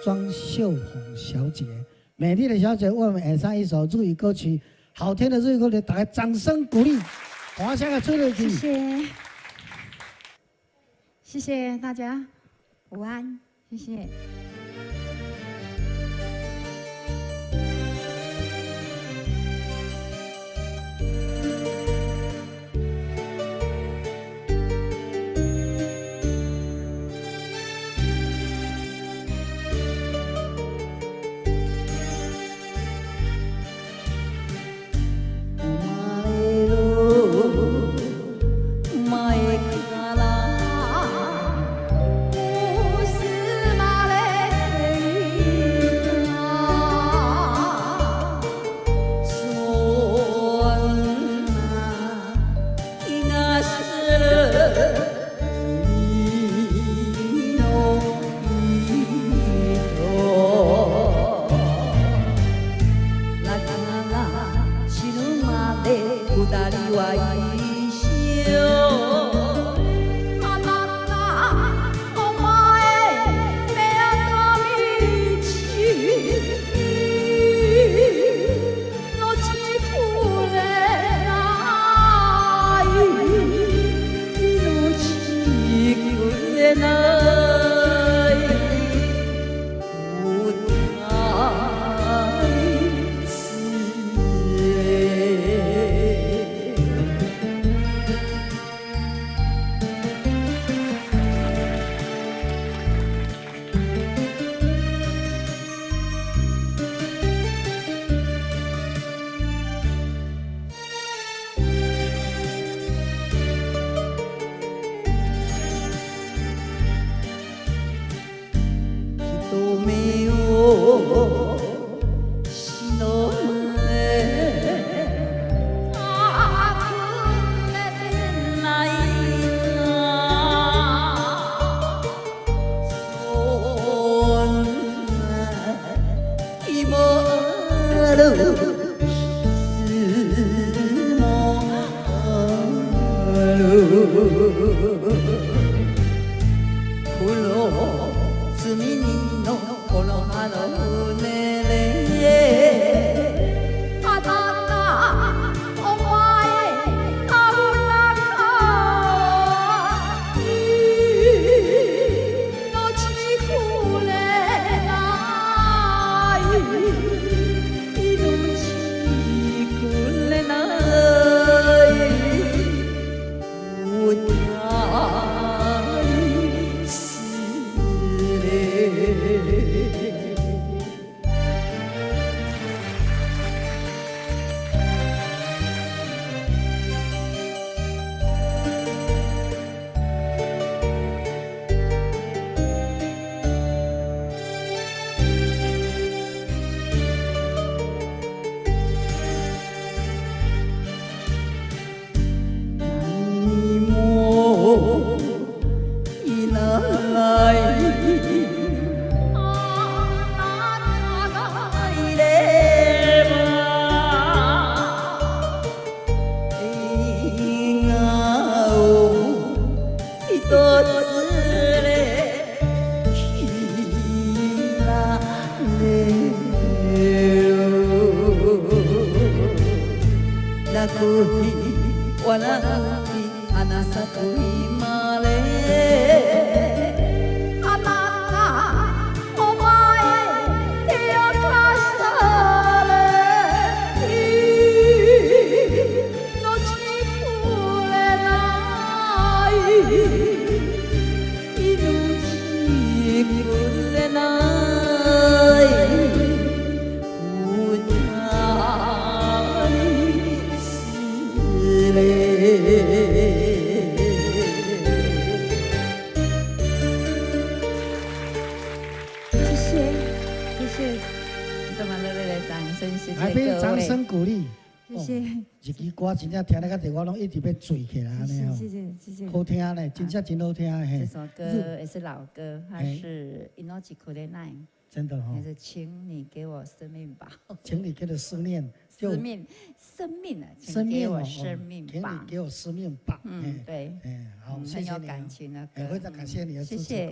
庄秀红小姐，美丽的小姐为我们演唱一首日语歌曲，好听的日语歌曲，大家掌声鼓励，华夏的吹乐曲。谢谢，谢谢大家，午安，谢谢。 掌声鼓励，谢谢。一支歌真正听了个我拢一直要醉起来安尼哦。谢谢谢谢。好听呢，真正真好听嘿。这首歌也是老歌，它是《Inochi Kurenai》。真的哈。也是请你给我生命吧。请你给我思念。生命啊，请给我生命吧。请你给我生命吧。嗯，对。好，很有感情的歌。非常感谢你的支持。谢谢。